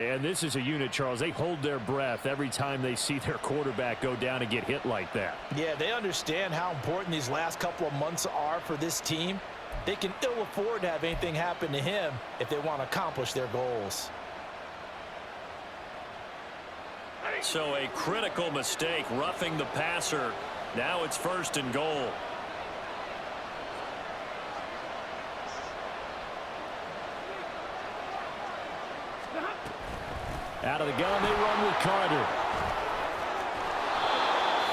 And this is a unit, Charles. They hold their breath every time they see their quarterback go down and get hit like that. Yeah, they understand how important these last couple of months are for this team. They can ill afford to have anything happen to him if they want to accomplish their goals. So a critical mistake, roughing the passer. Now it's 1st and goal. Out of the gun, they run with Carter.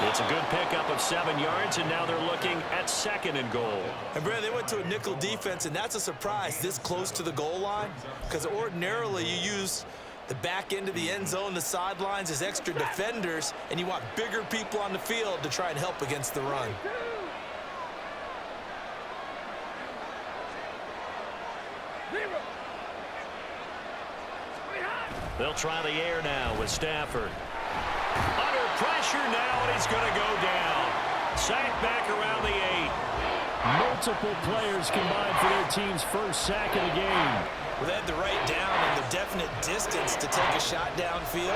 It's a good pickup of 7 yards, and now they're looking at 2nd and goal. And, Brad, they went to a nickel defense, and that's a surprise this close to the goal line, because ordinarily you use the back end of the end zone, the sidelines as extra defenders, and you want bigger people on the field to try and help against the run. They'll try the air now with Stafford. Under pressure now, and he's going to go down. Sacked back around the 8. Multiple players combined for their team's first sack of the game. Well, they had the right down and the definite distance to take a shot downfield,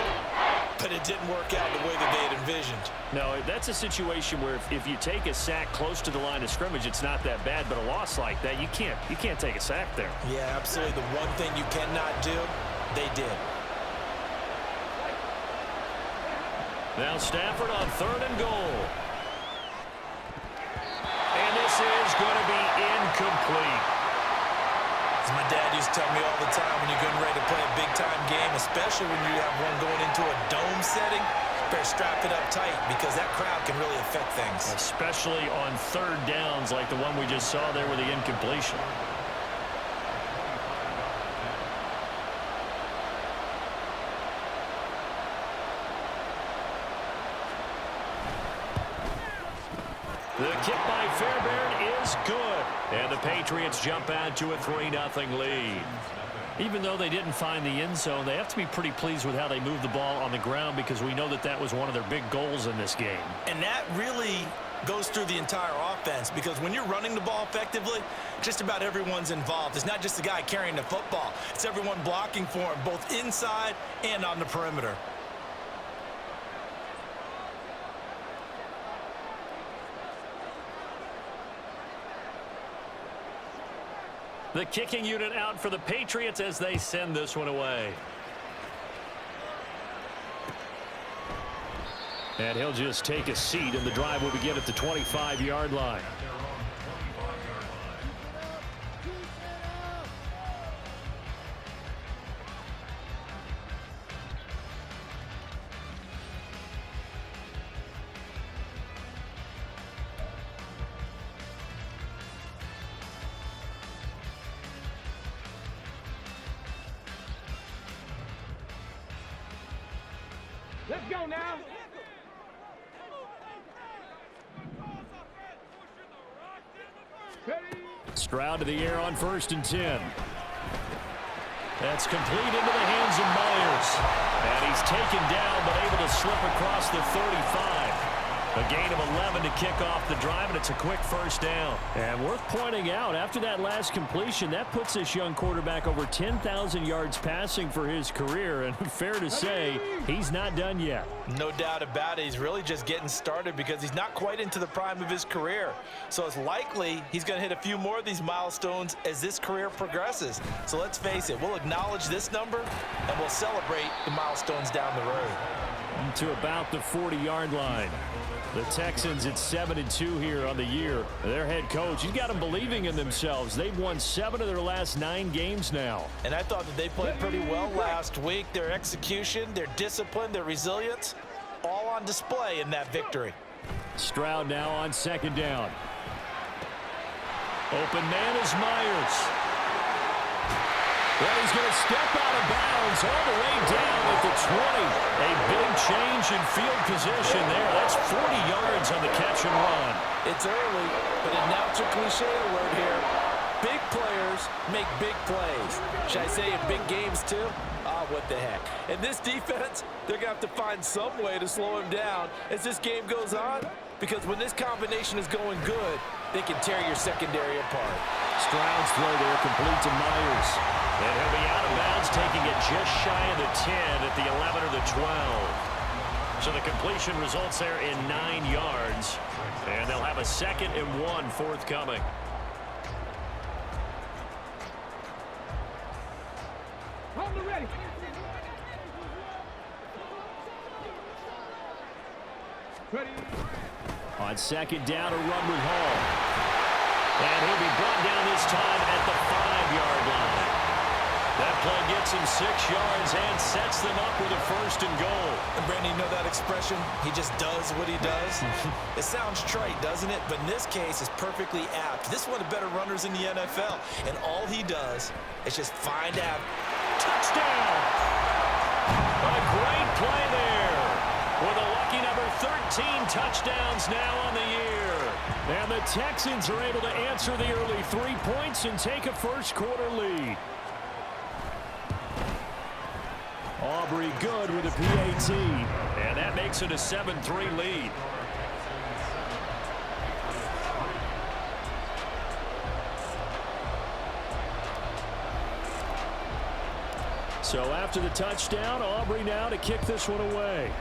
but it didn't work out the way that they had envisioned. No, that's a situation where if you take a sack close to the line of scrimmage, it's not that bad, but a loss like that, you can't take a sack there. Yeah, absolutely. The one thing you cannot do, they did. Now Stafford on 3rd and goal. And this is going to be incomplete. As my dad used to tell me all the time, when you're getting ready to play a big-time game, especially when you have one going into a dome setting, better strap it up tight because that crowd can really affect things. Especially on 3rd downs like the one we just saw there with the incompletion. The kick by Fairbairn is good. And the Patriots jump out to a 3-0 lead. Even though they didn't find the end zone, they have to be pretty pleased with how they moved the ball on the ground because we know that was one of their big goals in this game. And that really goes through the entire offense because when you're running the ball effectively, just about everyone's involved. It's not just the guy carrying the football. It's everyone blocking for him, both inside and on the perimeter. The kicking unit out for the Patriots as they send this one away. And he'll just take a seat, and the drive will begin at the 25-yard line. Let's go now. Stroud to the air on 1st and 10. That's complete into the hands of Myers. And he's taken down but able to slip across the 35. A gain of 11 to kick off the drive, and it's a quick 1st down. And worth pointing out, after that last completion, that puts this young quarterback over 10,000 yards passing for his career. And fair to say, he's not done yet. No doubt about it. He's really just getting started because he's not quite into the prime of his career. So it's likely he's going to hit a few more of these milestones as this career progresses. So let's face it, we'll acknowledge this number, and we'll celebrate the milestones down the road. To about the 40-yard line. The Texans at 7-2 here on the year. Their head coach, he's got them believing in themselves. They've won 7 of their last 9 games now. And I thought that they played pretty well last week. Their execution, their discipline, their resilience, all on display in that victory. Stroud now on 2nd down. Open man is Myers. Well, he's going to step out of bounds all the way down at the 20. A big change in field position there. That's 40 yards on the catch and run. It's early, but a natural cliche alert here. Big players make big plays. Should I say in big games too? Ah, what the heck. And this defense, they're going to have to find some way to slow him down as this game goes on, because when this combination is going good, they can tear your secondary apart. Stroud's throw there complete to Myers. And he'll be out of bounds, taking it just shy of the 10 at the 11 or the 12. So the completion results there in 9 yards. And they'll have a 2nd and 1 forthcoming. Hold it ready. Ready. On 2nd down, a run with Hall. And he'll be brought down this time at the 5-yard line. That play gets him 6 yards and sets them up with a 1st and goal. And Brandon, you know that expression? He just does what he does. It sounds trite, doesn't it? But in this case, it's perfectly apt. This is one of the better runners in the NFL. And all he does is just find out. Touchdown! A great play there. With a lucky number 13 touchdowns now on the year. And the Texans are able to answer the early 3 points and take a first-quarter lead. Aubrey good with a PAT. And that makes it a 7-3 lead. So after the touchdown, Aubrey now to kick this one away.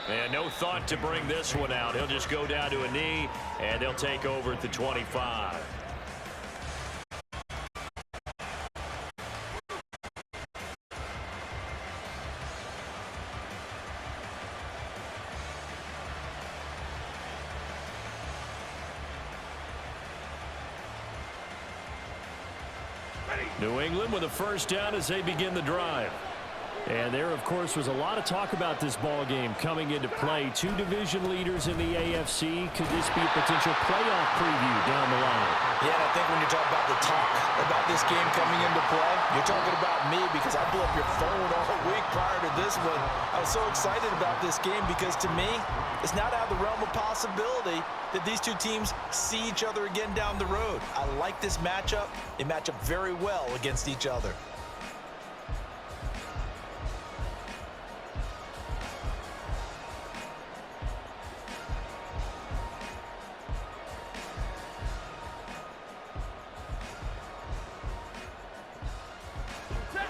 And no thought to bring this one out. He'll just go down to a knee, and they'll take over at the 25. New England with a 1st down as they begin the drive. And there, of course, was a lot of talk about this ball game coming into play. 2 division leaders in the AFC. Could this be a potential playoff preview down the line? Yeah, I think when you talk about the talk about this game coming into play, you're talking about me because I blew up your phone all week prior to this one. I was so excited about this game because, to me, it's not out of the realm of possibility that these 2 teams see each other again down the road. I like this matchup. They match up very well against each other.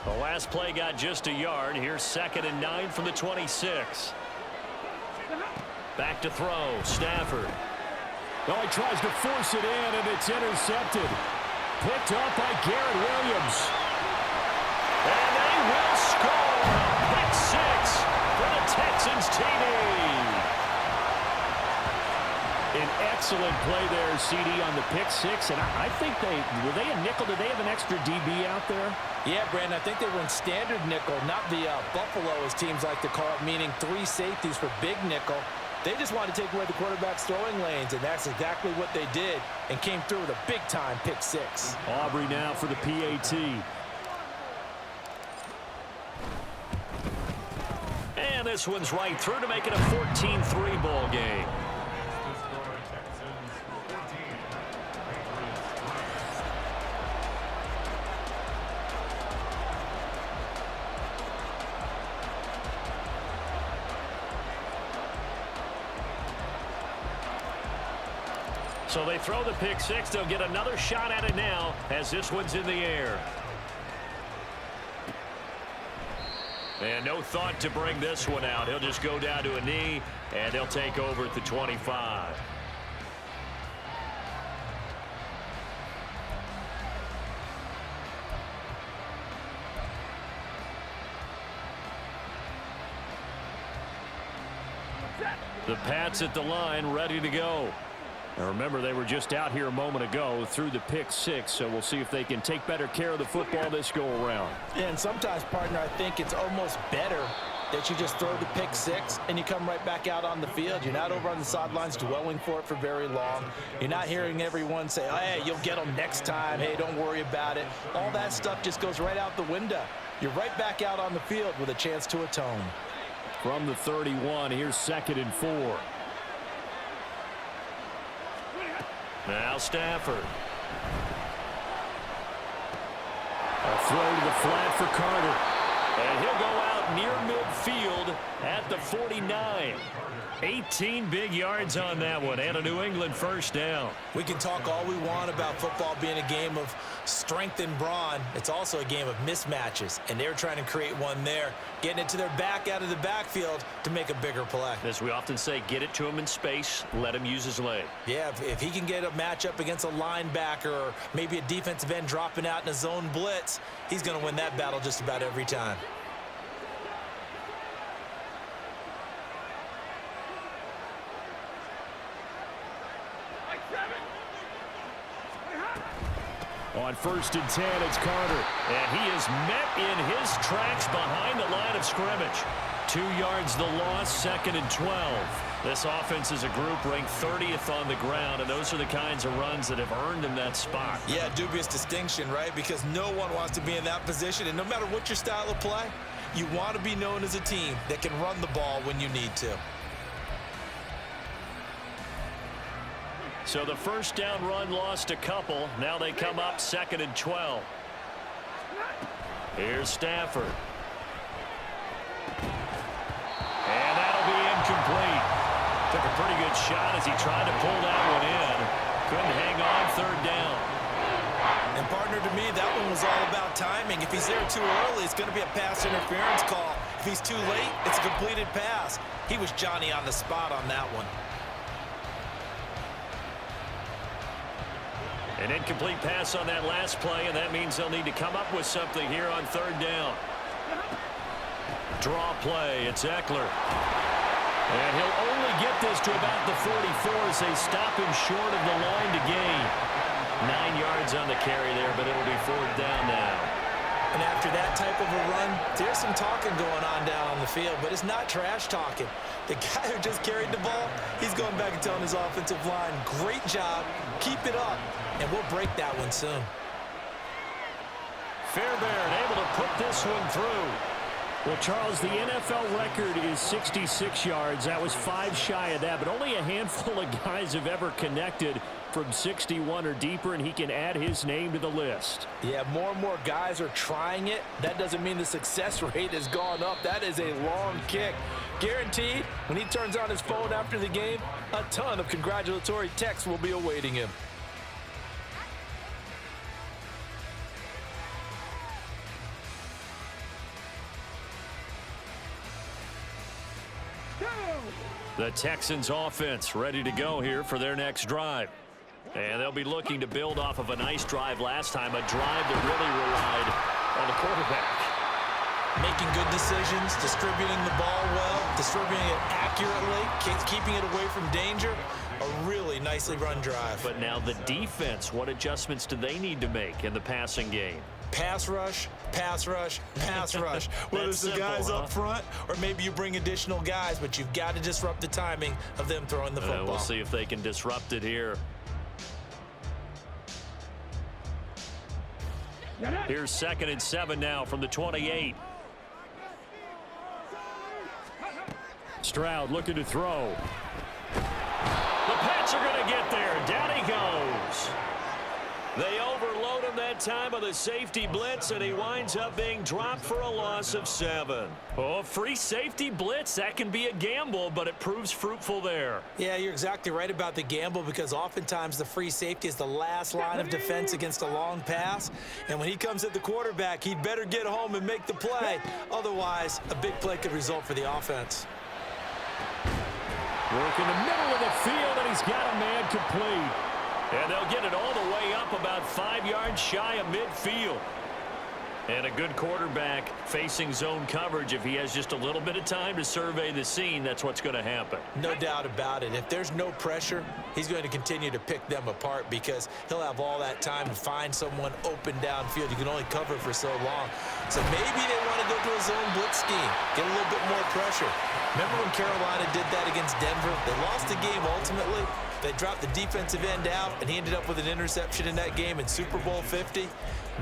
The last play got just a yard. Here's 2nd and 9 from the 26. Back to throw. Stafford. Oh, he tries to force it in, and it's intercepted. Picked up by Garrett Williams. And they will score. Pick 6 for the Texans TD. An excellent play there, CD, on the pick 6. And I think were they a nickel? Did they have an extra DB out there? Yeah, Brandon, I think they were in standard nickel, not the Buffalo, as teams like to call it, meaning 3 safeties for big nickel. They just wanted to take away the quarterback's throwing lanes, and that's exactly what they did and came through with a big-time pick 6. Aubrey now for the PAT. And this one's right through to make it a 14-3 ball game. So they throw the pick 6. They'll get another shot at it now as this one's in the air. And no thought to bring this one out. He'll just go down to a knee, and they'll take over at the 25. The Pats at the line, ready to go. Now remember, they were just out here a moment ago through the pick 6, so we'll see if they can take better care of the football this go-around. Yeah, and sometimes, partner, I think it's almost better that you just throw the pick 6 and you come right back out on the field. You're not over on the sidelines dwelling for it for very long. You're not hearing everyone say, oh, hey, you'll get them next time. Hey, don't worry about it. All that stuff just goes right out the window. You're right back out on the field with a chance to atone. From the 31, here's 2nd and 4. Now Stafford. A throw to the flat for Carter. And he'll go out near midfield at the 49. 18 big yards on that one, and a New England first down. We can talk all we want about football being a game of strength and brawn. It's also a game of mismatches, and they're trying to create one there, getting it to their back out of the backfield to make a bigger play. As we often say, get it to him in space, let him use his leg. Yeah, if he can get a matchup against a linebacker or maybe a defensive end dropping out in a zone blitz, he's going to win that battle just about every time. On 1st and 10, it's Carter. And he is met in his tracks behind the line of scrimmage. 2 yards the loss, 2nd and 12. This offense is a group ranked 30th on the ground, and those are the kinds of runs that have earned him that spot. Yeah, dubious distinction, right? Because no one wants to be in that position, and no matter what your style of play, you want to be known as a team that can run the ball when you need to. So the first down run lost a couple. Now they come up 2nd and 12. Here's Stafford. And that'll be incomplete. Took a pretty good shot as he tried to pull that one in. Couldn't hang on 3rd down. And partner, to me, that one was all about timing. If he's there too early, it's going to be a pass interference call. If he's too late, it's a completed pass. He was Johnny on the spot on that one. An incomplete pass on that last play, and that means they'll need to come up with something here on 3rd down. Draw play, it's Eckler. And he'll only get this to about the 44 as they stop him short of the line to gain. 9 yards on the carry there, but it'll be 4th down now. And after that type of a run, there's some talking going on down on the field, but it's not trash talking. The guy who just carried the ball, he's going back and telling his offensive line, great job, keep it up, and we'll break that one soon. Fairbairn able to put this one through. Well, Charles, the NFL record is 66 yards. That was 5 shy of that, but only a handful of guys have ever connected from 61 or deeper, and he can add his name to the list. Yeah, more and more guys are trying it. That doesn't mean the success rate has gone up. That is a long kick. Guaranteed, when he turns on his phone after the game, a ton of congratulatory texts will be awaiting him. The Texans offense ready to go here for their next drive. And they'll be looking to build off of a nice drive last time, a drive that really relied on the quarterback. Making good decisions, distributing the ball well, distributing it accurately, keeping it away from danger. A really nicely run drive. But now the defense, what adjustments do they need to make in the passing game? Pass rush, pass rush, pass rush. Whether it's the guys up front or maybe you bring additional guys, but you've got to disrupt the timing of them throwing the football. We'll see if they can disrupt it here. Here's 2nd and 7 now from the 28. Stroud looking to throw. The Pats are going to get there. Down he goes. They overload him that time of the safety blitz, and he winds up being dropped for a loss of 7. Oh, free safety blitz, that can be a gamble, but it proves fruitful there. Yeah, you're exactly right about the gamble because oftentimes the free safety is the last line of defense against a long pass. And when he comes at the quarterback, he'd better get home and make the play. Otherwise, a big play could result for the offense. Work in the middle of the field, and he's got a man complete. And they'll get it all the way up about 5 yards shy of midfield. And a good quarterback facing zone coverage. If he has just a little bit of time to survey the scene, that's what's going to happen. No doubt about it. If there's no pressure, he's going to continue to pick them apart because he'll have all that time to find someone open downfield. You can only cover for so long. So maybe they want to go to a zone blitz scheme, get a little bit more pressure. Remember when Carolina did that against Denver? They lost the game ultimately. They dropped the defensive end out, and he ended up with an interception in that game in Super Bowl 50.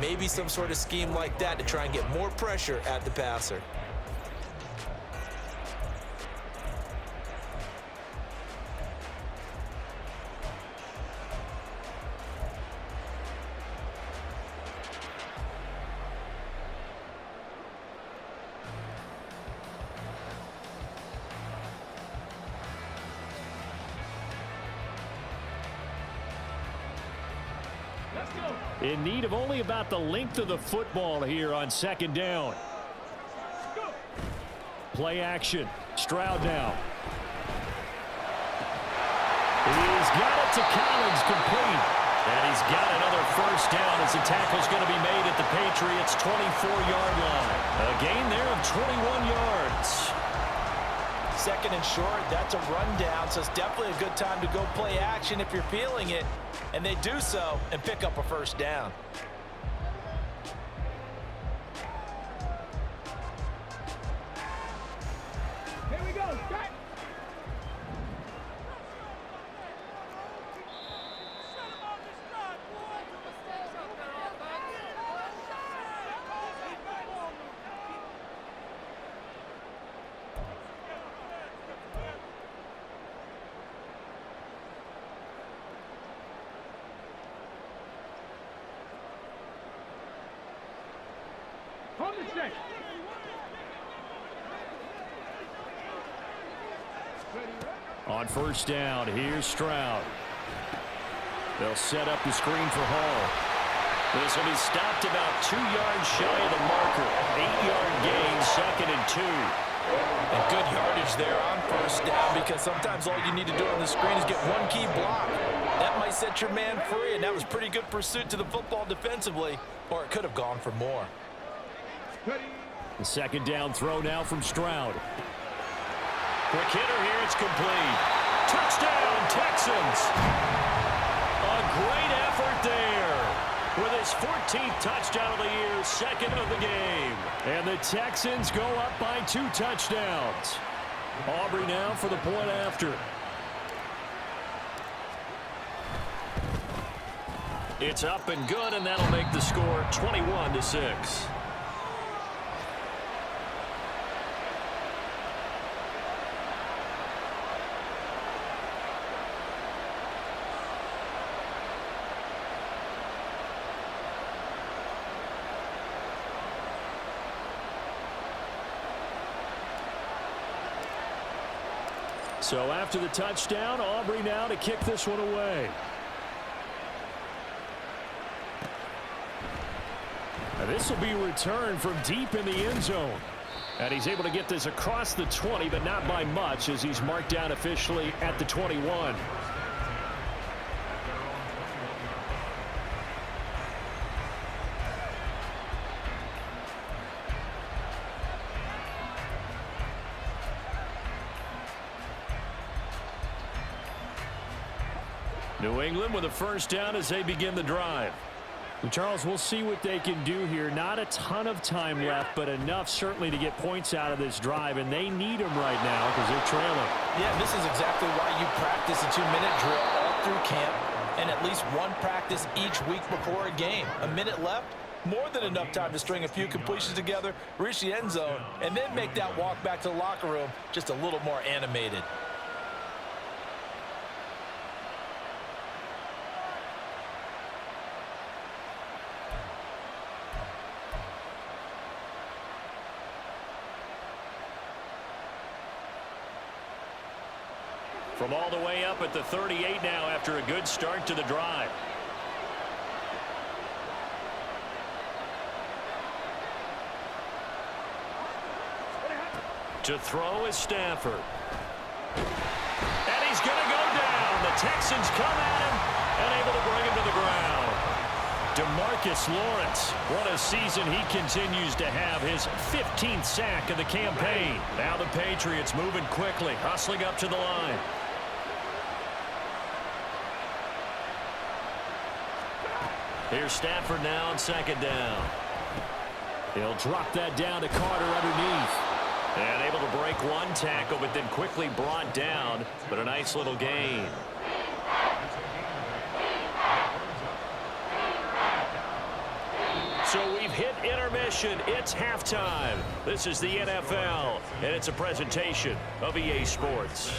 Maybe some sort of scheme like that to try and get more pressure at the passer. In need of only about the length of the football here on second down. Play action. Stroud now. He's got it to Collins, complete. And he's got another first down as the tackle's going to be made at the Patriots' 24-yard line. A gain there of 21 yards. Second and short, that's a rundown, so it's definitely a good time to go play action if you're feeling it. And they do so and pick up a first down. Here we go. Start. Hold the check. On first down, here's Stroud. They'll set up the screen for Hall. This will be stopped about 2 yards shy of the marker. 8-yard gain, 2nd and 2. And good yardage there on first down, because sometimes all you need to do on the screen is get one key block. That might set your man free, and that was pretty good pursuit to the football defensively, or it could have gone for more. The second down throw now from Stroud. Quick hitter here, it's complete. Touchdown, Texans. A great effort there. With his 14th touchdown of the year, 2nd of the game. And the Texans go up by 2 touchdowns. Aubrey now for the point after. It's up and good, and that'll make the score 21-6. So after the touchdown, Aubrey now to kick this one away. Now this will be returned from deep in the end zone. And he's able to get this across the 20, but not by much, as he's marked down officially at the 21. New England with a first down as they begin the drive. And Charles, we'll see what they can do here. Not a ton of time left, but enough certainly to get points out of this drive, and they need them right now because they're trailing. Yeah, this is exactly why you practice a 2-minute drill all through camp and at least one practice each week before a game. A minute left, more than enough time to string a few completions together, reach the end zone, and then make that walk back to the locker room just a little more animated. From all the way up at the 38 now after a good start to the drive. To throw is Stafford. And he's going to go down. The Texans come at him and able to bring him to the ground. DeMarcus Lawrence, what a season he continues to have, his 15th sack of the campaign. Now the Patriots moving quickly, hustling up to the line. Here's Stafford now on second down. He'll drop that down to Carter underneath. And able to break one tackle, but then quickly brought down. But a nice little gain. So we've hit intermission. It's halftime. This is the NFL, and it's a presentation of EA Sports.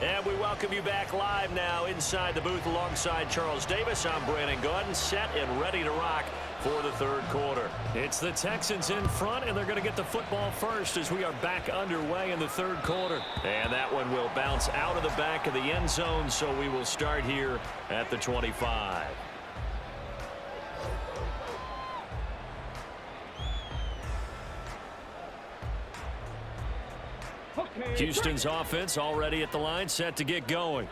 And we welcome you back live now inside the booth alongside Charles Davis. I'm Brandon Gaudin, set and ready to rock for the third quarter. It's the Texans in front, and they're going to get the football first as we are back underway in the third quarter. And that one will bounce out of the back of the end zone, so we will start here at the 25. Houston's offense already at the line, set to get going.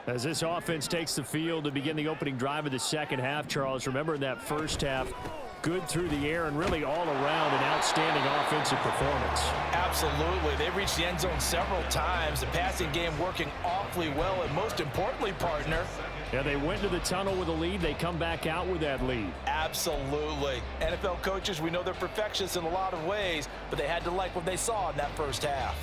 As this offense takes the field to begin the opening drive of the second half, Charles, remember in that first half, good through the air and really all around an outstanding offensive performance. Absolutely. They reached the end zone several times. The passing game working awfully well, and most importantly, partner, yeah, they went to the tunnel with a lead. They come back out with that lead. Absolutely. NFL coaches, we know they're perfectionists in a lot of ways, but they had to like what they saw in that first half.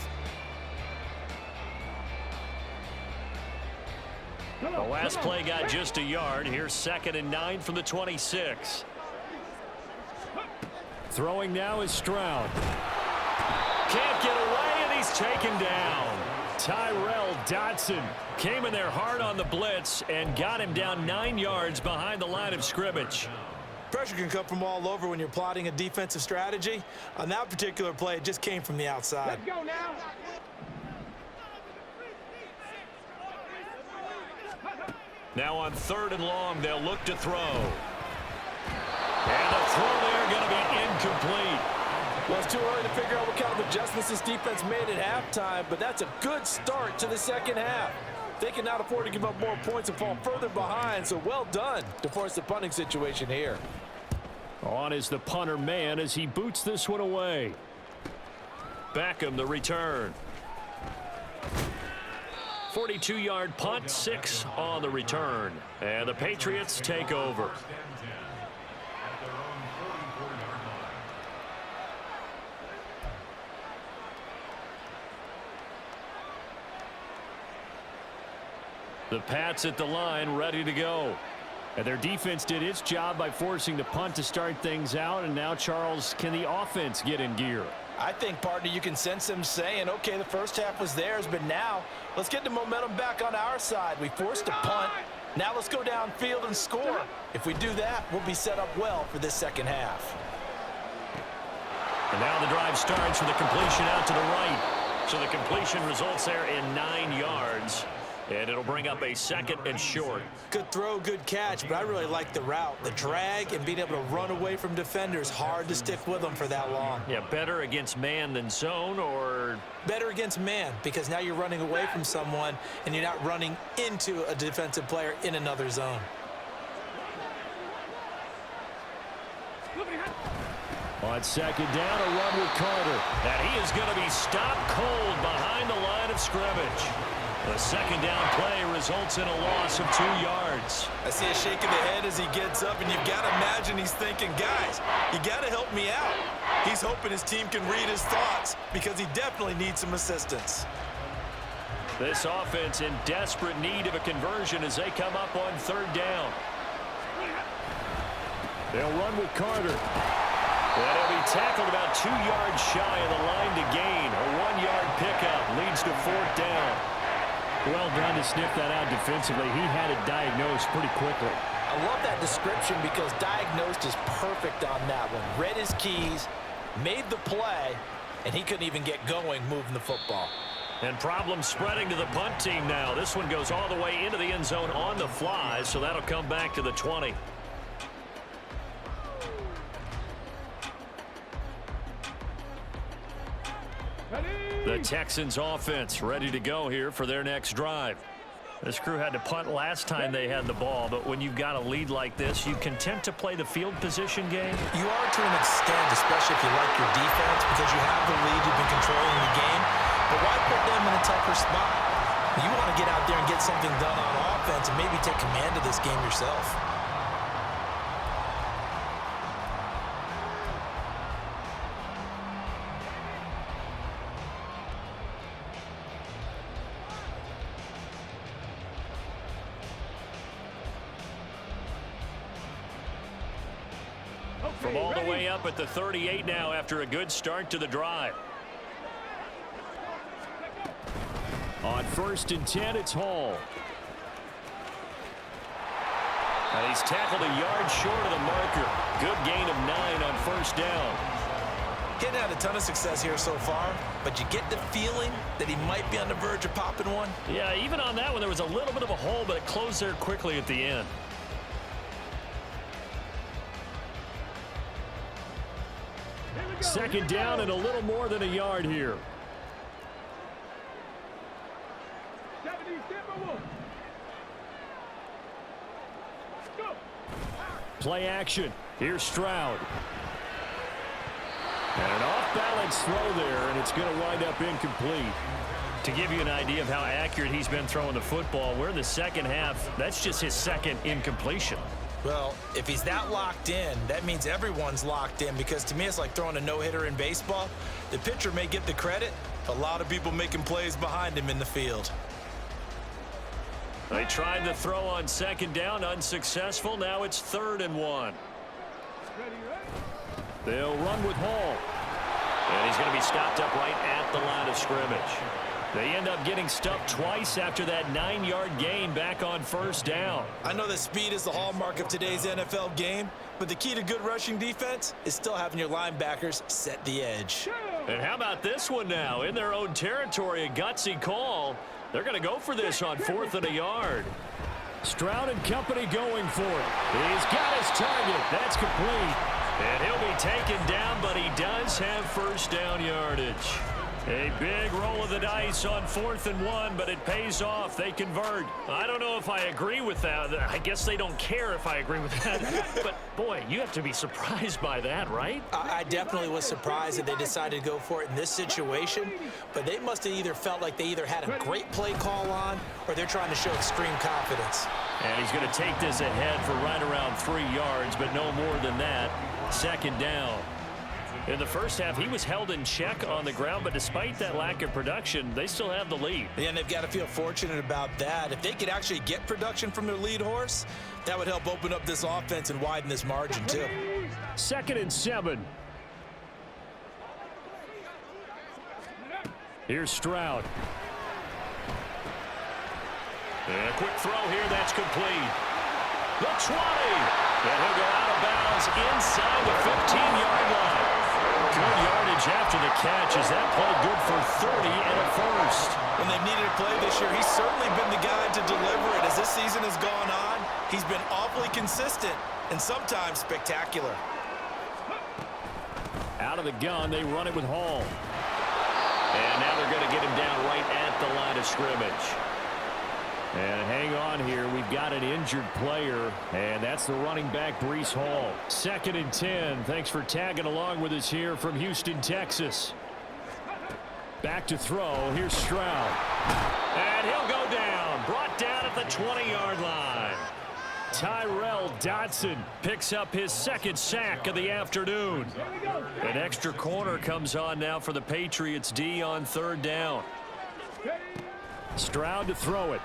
The last play got just a yard. Here's 2nd and 9 from the 26. Throwing now is Stroud. Can't get away, and he's taken down. Tyrell Dodson came in there hard on the blitz and got him down 9 yards behind the line of scrimmage. Pressure can come from all over when you're plotting a defensive strategy. On that particular play, it just came from the outside. Let's go now. Now on 3rd and long, they'll look to throw. And the throw there going to be incomplete. Well, it's too early to figure out what kind of adjustments this defense made at halftime, but that's a good start to the second half. They cannot afford to give up more points and fall further behind, so well done to force the punting situation here. On is the punter man as he boots this one away. Beckham the return. 42-yard punt, 6 on the return. And the Patriots take over. The Pats at the line, ready to go. And their defense did its job by forcing the punt to start things out. And now, Charles, can the offense get in gear? I think, partner, you can sense them saying, okay, the first half was theirs, but now let's get the momentum back on our side. We forced a punt. Now let's go downfield and score. If we do that, we'll be set up well for this second half. And now the drive starts with a completion out to the right. So the completion results there in 9 yards. And it'll bring up a 2nd and short. Good throw, good catch, but I really like the route. The drag and being able to run away from defenders, hard to stick with them for that long. Yeah, better against man than zone, or? Better against man, because now you're running away from someone and you're not running into a defensive player in another zone. On 2nd down, a run with Carter. And he is going to be stopped cold behind the line of scrimmage. The 2nd down play results in a loss of 2 yards. I see a shake of the head as he gets up, and you've got to imagine he's thinking, guys, you got to help me out. He's hoping his team can read his thoughts because he definitely needs some assistance. This offense in desperate need of a conversion as they come up on 3rd down. They'll run with Carter. And he'll be tackled about 2 yards shy of the line to gain. A 1-yard pickup leads to 4th down. Well done to sniff that out defensively. He had it diagnosed pretty quickly. I love that description because diagnosed is perfect on that one. Read his keys, made the play, and he couldn't even get going moving the football. And problems spreading to the punt team now. This one goes all the way into the end zone on the fly, so that'll come back to the 20. The Texans offense ready to go here for their next drive. This crew had to punt last time they had the ball, but when you've got a lead like this, you content to play the field position game? You are to an extent, especially if you like your defense, because you have the lead, you've been controlling the game. But why put them in a tougher spot? You want to get out there and get something done on offense and maybe take command of this game yourself. From all the way up at the 38 now after a good start to the drive. On 1st and 10, it's Hall. And he's tackled a yard short of the marker. Good gain of 9 on 1st down. He's had a ton of success here so far, but you get the feeling that he might be on the verge of popping one. Yeah, even on that one, there was a little bit of a hole, but it closed there quickly at the end. Second down and a little more than a yard here. Play action. Here's Stroud. And an off-balance throw there, and it's going to wind up incomplete. To give you an idea of how accurate he's been throwing the football, we're in the second half. That's just his second incompletion. Well, if he's that locked in, that means everyone's locked in, because to me it's like throwing a no-hitter in baseball. The pitcher may get the credit, a lot of people making plays behind him in the field. They tried to throw on second down, unsuccessful. Now it's 3rd and 1. They'll run with Hall. And he's going to be stopped up right at the line of scrimmage. They end up getting stuffed twice after that 9-yard gain back on 1st down. I know that speed is the hallmark of today's NFL game, but the key to good rushing defense is still having your linebackers set the edge. And how about this one now? In their own territory, a gutsy call. They're going to go for this on 4th and a yard. Stroud and company going for it. He's got his target. That's complete. And he'll be taken down, but he does have 1st down yardage. A big roll of the dice on 4th and 1, but it pays off. They convert. I don't know if I agree with that. I guess they don't care if I agree with that. But, boy, you have to be surprised by that, right? I definitely was surprised that they decided to go for it in this situation, but they must have either felt like they either had a great play call on or they're trying to show extreme confidence. And he's going to take this ahead for right around 3 yards, but no more than that. 2nd down. In the first half, he was held in check on the ground, but despite that lack of production, they still have the lead. And they've got to feel fortunate about that. If they could actually get production from their lead horse, that would help open up this offense and widen this margin, too. 2nd and 7. Here's Stroud. And a quick throw here, that's complete. The 20. And he'll go out of bounds inside the 15-yard line. Good yardage after the catch. Is that play good for 30 and a 1st? When they've needed a play this year, he's certainly been the guy to deliver it. As this season has gone on, he's been awfully consistent and sometimes spectacular. Out of the gun, they run it with Hall. And now they're going to get him down right at the line of scrimmage. And hang on here. We've got an injured player, and that's the running back, Breece Hall. 2nd and 10. Thanks for tagging along with us here from Houston, Texas. Back to throw. Here's Stroud. And he'll go down. Brought down at the 20-yard line. Tyrell Dodson picks up his 2nd sack of the afternoon. An extra corner comes on now for the Patriots D on 3rd down. Stroud to throw it.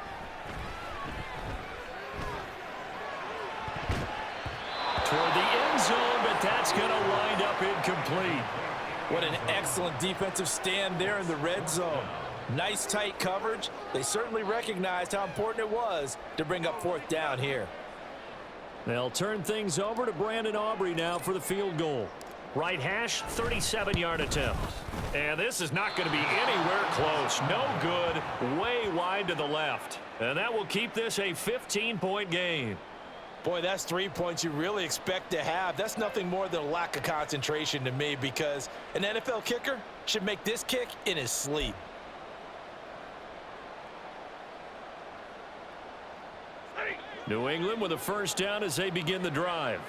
Toward the end zone, but that's going to wind up incomplete. What an excellent defensive stand there in the red zone. Nice tight coverage. They certainly recognized how important it was to bring up 4th down here. They'll turn things over to Brandon Aubrey now for the field goal. Right hash, 37-yard attempt. And this is not going to be anywhere close. No good, way wide to the left. And that will keep this a 15-point game. Boy, that's 3 points you really expect to have. That's nothing more than a lack of concentration to me, because an NFL kicker should make this kick in his sleep. New England with a 1st down as they begin the drive.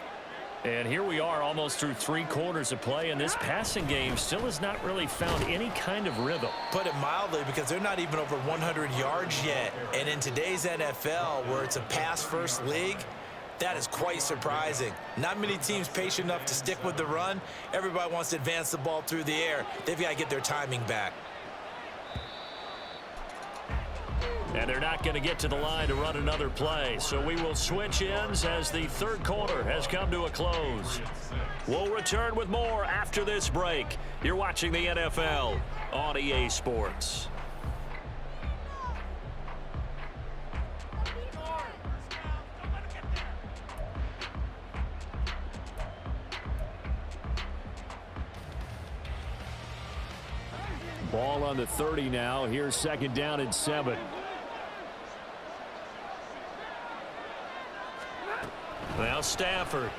And here we are almost through 3 quarters of play, and this passing game still has not really found any kind of rhythm. Put it mildly, because they're not even over 100 yards yet. And in today's NFL, where it's a pass-first league, that is quite surprising. Not many teams patient enough to stick with the run. Everybody wants to advance the ball through the air. They've got to get their timing back. And they're not going to get to the line to run another play. So we will switch ends as the 3rd quarter has come to a close. We'll return with more after this break. You're watching the NFL on EA Sports. Ball on the 30 now. Here's 2nd down and 7. Now Stafford.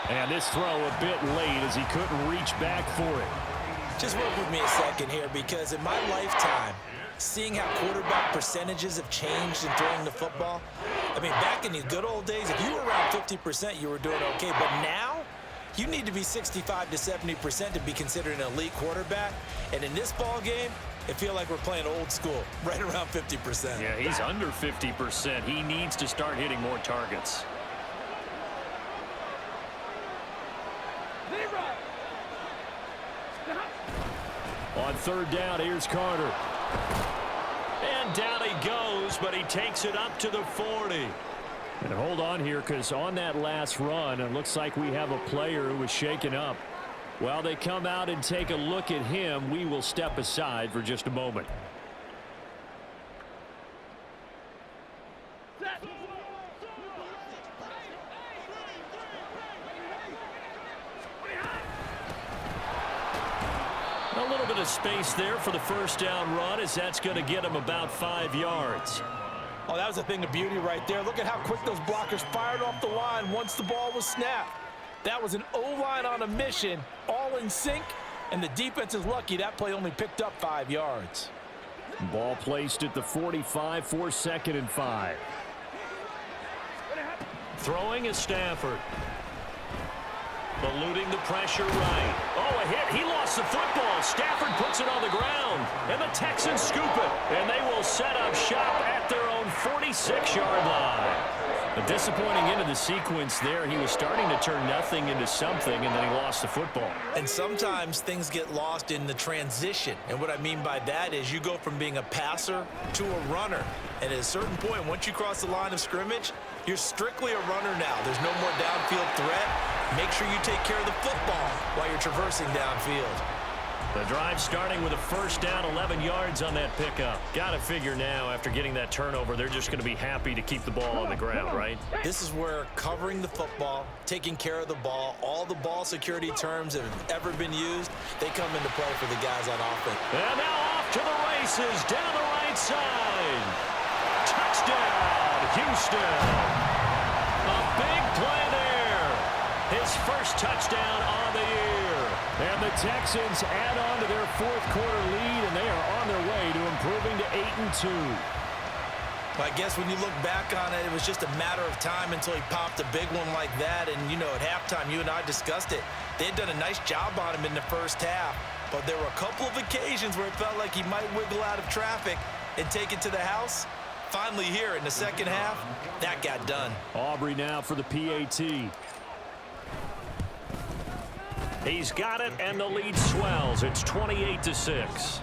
And this throw a bit late as he couldn't reach back for it. Just work with me a second here, because in my lifetime, seeing how quarterback percentages have changed in throwing the football, I mean, back in the good old days, if you were around 50%, you were doing okay. But now, you need to be 65 to 70% to be considered an elite quarterback. And in this ball game, it feels like we're playing old school, right around 50%. Yeah, he's under 50%. He needs to start hitting more targets. On 3rd down, here's Carter. And down he goes, but he takes it up to the 40. And hold on here, because on that last run, it looks like we have a player who was shaken up. While they come out and take a look at him, we will step aside for just a moment. A little bit of space there for the 1st down run, as that's going to get him about 5 yards. Oh, that was a thing of beauty right there. Look at how quick those blockers fired off the line once the ball was snapped. That was an O-line on a mission, all in sync, and the defense is lucky that play only picked up 5 yards. Ball placed at the 45 for 2nd and 5. Throwing is Stafford. Eluding the pressure right. Oh, a hit. He lost the football. Stafford puts it on the ground. And the Texans scoop it. And they will set up shop at their own 46-yard line. A disappointing end of the sequence there. He was starting to turn nothing into something, and then he lost the football. And sometimes things get lost in the transition. And what I mean by that is you go from being a passer to a runner. And at a certain point, once you cross the line of scrimmage, you're strictly a runner now. There's no more downfield threat. Make sure you take care of the football while you're traversing downfield. The drive starting with a 1st down, 11 yards on that pickup. Got to figure now, after getting that turnover, they're just going to be happy to keep the ball on the ground, right? This is where covering the football, taking care of the ball, all the ball security terms that have ever been used, they come into play for the guys on offense. And now off to the races, down the right side. Touchdown, Houston. A big play there. His 1st touchdown on the year. And the Texans add on to their 4th quarter lead, and they are on their way to improving to 8-2. I guess when you look back on it, it was just a matter of time until he popped a big one like that. And, you know, at halftime, you and I discussed it. They had done a nice job on him in the 1st half. But there were a couple of occasions where it felt like he might wiggle out of traffic and take it to the house. Finally here in the 2nd half, that got done. Aubrey now for the PAT. He's got it, and the lead swells. It's 28-6.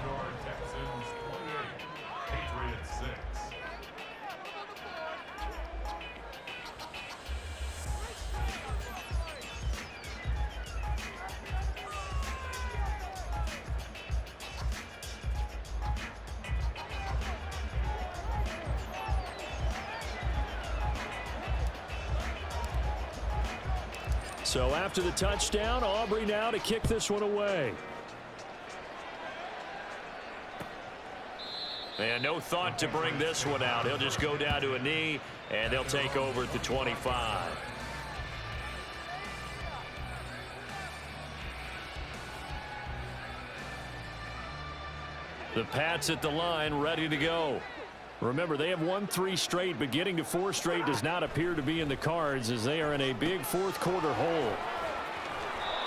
So after the touchdown, Aubrey now to kick this one away. And no thought to bring this one out. He'll just go down to a knee, and they'll take over at the 25. The Pats at the line, ready to go. Remember, they have won 3 straight, but getting to 4 straight does not appear to be in the cards as they are in a big 4th quarter hole.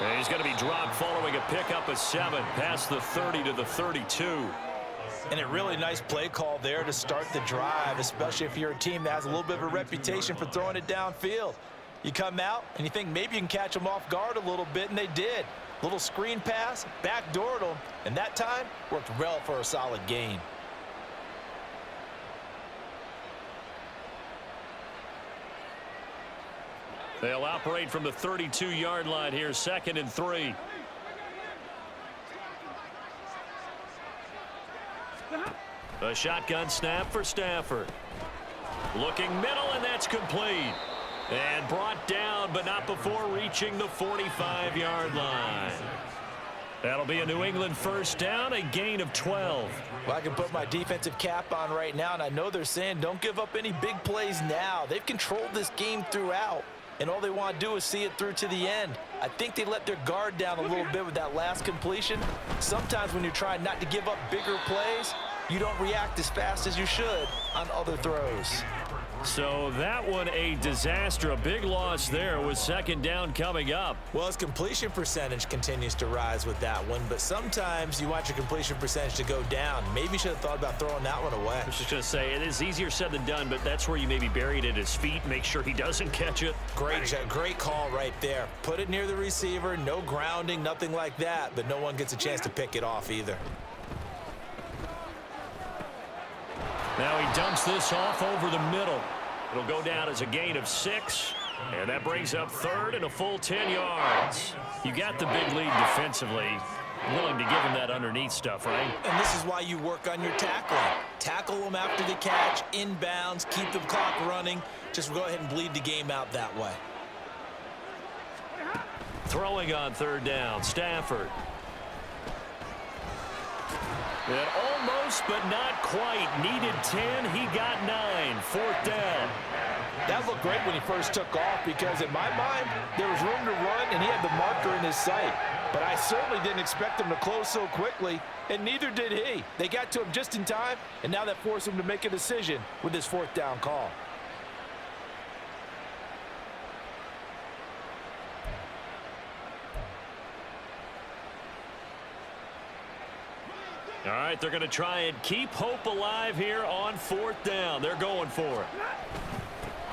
And he's going to be dropped following a pickup of 7 past the 30 to the 32. And a really nice play call there to start the drive, especially if you're a team that has a little bit of a reputation for throwing it downfield. You come out and you think maybe you can catch them off guard a little bit, and they did. Little screen pass, backdoored them, and that time worked well for a solid gain. They'll operate from the 32-yard line here, 2nd and 3. A shotgun snap for Stafford. Looking middle, and that's complete. And brought down, but not before reaching the 45-yard line. That'll be a New England first down, a gain of 12. Well, I can put my defensive cap on right now, and I know they're saying don't give up any big plays now. They've controlled this game throughout, and all they want to do is see it through to the end. I think they let their guard down a little bit with that last completion. Sometimes when you're trying not to give up bigger plays, you don't react as fast as you should on other throws. So that one a disaster, a big loss there with second down coming up. Well, his completion percentage continues to rise with that one, but sometimes you want your completion percentage to go down. Maybe you should have thought about throwing that one away. I was just going to say, it is easier said than done, but that's where you maybe bury it at his feet, make sure he doesn't catch it. Great call right there. Put it near the receiver, no grounding, nothing like that, but no one gets a chance to pick it off either. Now he dumps this off over the middle. It'll go down as a gain of 6, and that brings up third and a full 10 yards. You got the big lead defensively. Willing to give him that underneath stuff, right? And this is why you work on your tackling. Tackle them after the catch, inbounds, keep the clock running. Just go ahead and bleed the game out that way. Throwing on third down, Stafford. And almost, but not quite. Needed 10. He got 9. Fourth down. That looked great when he first took off because, in my mind, there was room to run, and he had the marker in his sight. But I certainly didn't expect him to close so quickly, and neither did he. They got to him just in time, and now that forced him to make a decision with his fourth down call. All right, they're going to try and keep hope alive here on fourth down. They're going for it.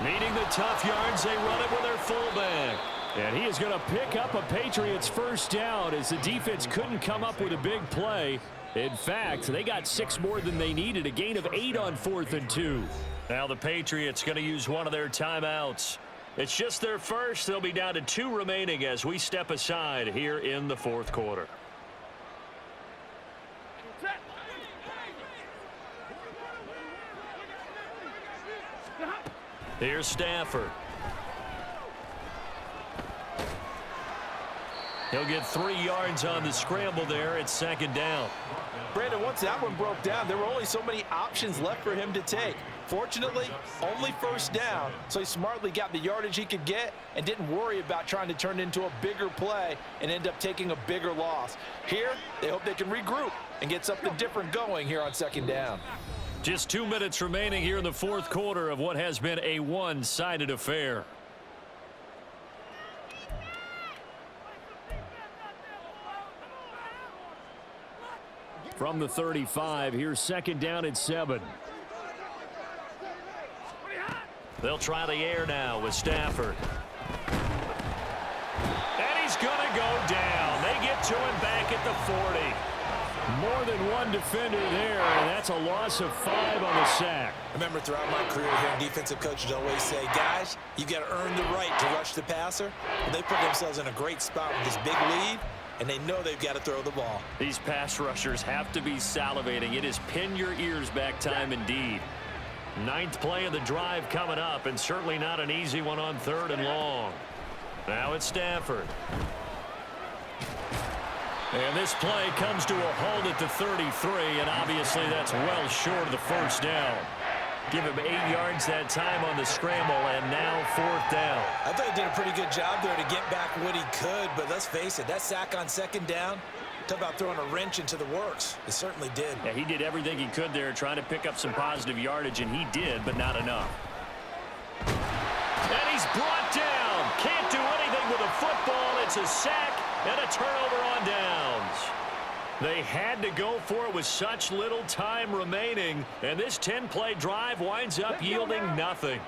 Needing the tough yards, they run it with their fullback. And he is going to pick up a Patriots first down as the defense couldn't come up with a big play. In fact, they got 6 more than they needed, a gain of 8 on 4th and 2. Now the Patriots going to use one of their timeouts. It's just their first. They'll be down to 2 remaining as we step aside here in the fourth quarter. Here's Stafford. He'll get 3 yards on the scramble there at second down. Brandon, once that one broke down, there were only so many options left for him to take. Fortunately, only first down, so he smartly got the yardage he could get and didn't worry about trying to turn it into a bigger play and end up taking a bigger loss. Here, they hope they can regroup and get something different going here on second down. Just 2 minutes remaining here in the fourth quarter of what has been a one-sided affair. From the 35, here's second down and 7. They'll try the air now with Stafford. And he's going to go down. They get to him back at the 40. More than one defender there, and that's a loss of 5 on the sack. I remember throughout my career here, defensive coaches always say, guys, you got to earn the right to rush the passer. But they put themselves in a great spot with this big lead, and they know they've got to throw the ball. These pass rushers have to be salivating. It is pin your ears back time indeed. 9th play of the drive coming up, and certainly not an easy one on 3rd and long. Now it's Stafford. And this play comes to a halt at the 33, and obviously that's well short of the first down. Give him 8 yards that time on the scramble, and now 4th down. I thought he did a pretty good job there to get back what he could, but let's face it, that sack on second down, talk about throwing a wrench into the works. It certainly did. Yeah, he did everything he could there trying to pick up some positive yardage, and he did, but not enough. And he's brought down. Can't do anything with a football. It's a sack and a turnover on downs. They had to go for it with such little time remaining, and this 10-play drive winds up yielding nothing.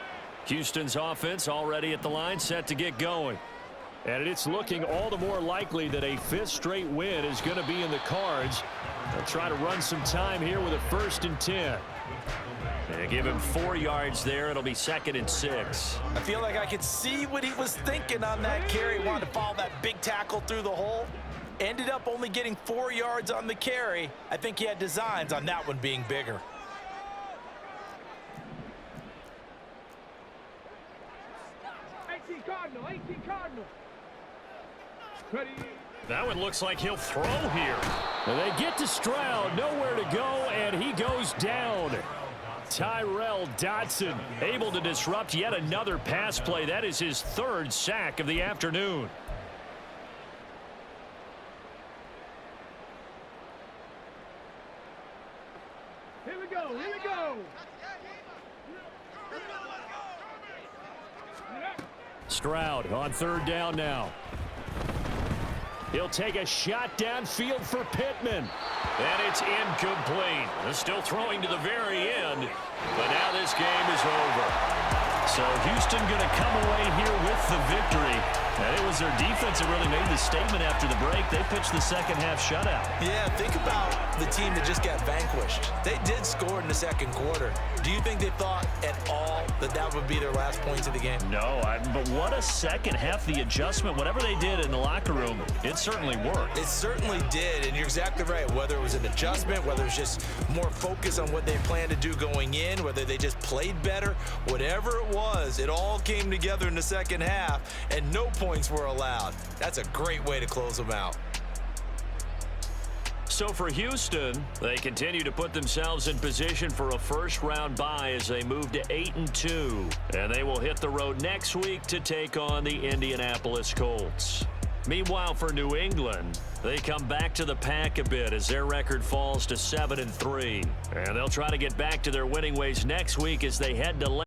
Houston's offense already at the line, set to get going. And it's looking all the more likely that a 5th straight win is going to be in the cards. They'll try to run some time here with a 1st and 10. And give him 4 yards there. It'll be 2nd and 6. I feel like I could see what he was thinking on that carry. Wanted to follow that big tackle through the hole. Ended up only getting 4 yards on the carry. I think he had designs on that one being bigger. Cardinal. Ready. Now it looks like he'll throw here. And they get to Stroud, nowhere to go, and he goes down. Tyrell Dodson able to disrupt yet another pass play. That is his third sack of the afternoon. Here we go. Here we go. Stroud on third down now. He'll take a shot downfield for Pittman. And it's incomplete. They're still throwing to the very end. But now this game is over. So Houston going to come away here with the victory. And it was their defense that really made the statement after the break. They pitched the second half shutout. Yeah, think about the team that just got vanquished. They did score in the second quarter. Do you think they thought at all that that would be their last points of the game? No, but what a second half. The adjustment, whatever they did in the locker room, it certainly worked. It certainly did, and you're exactly right. Whether it was an adjustment, whether it was just more focus on what they planned to do going in, whether they just played better, whatever it was, it all came together in the second half, and no points were allowed. That's a great way to close them out. So for Houston, they continue to put themselves in position for a first-round bye as they move to 8-2. And they will hit the road next week to take on the Indianapolis Colts. Meanwhile, for New England, they come back to the pack a bit as their record falls to 7-3. And they'll try to get back to their winning ways next week as they head to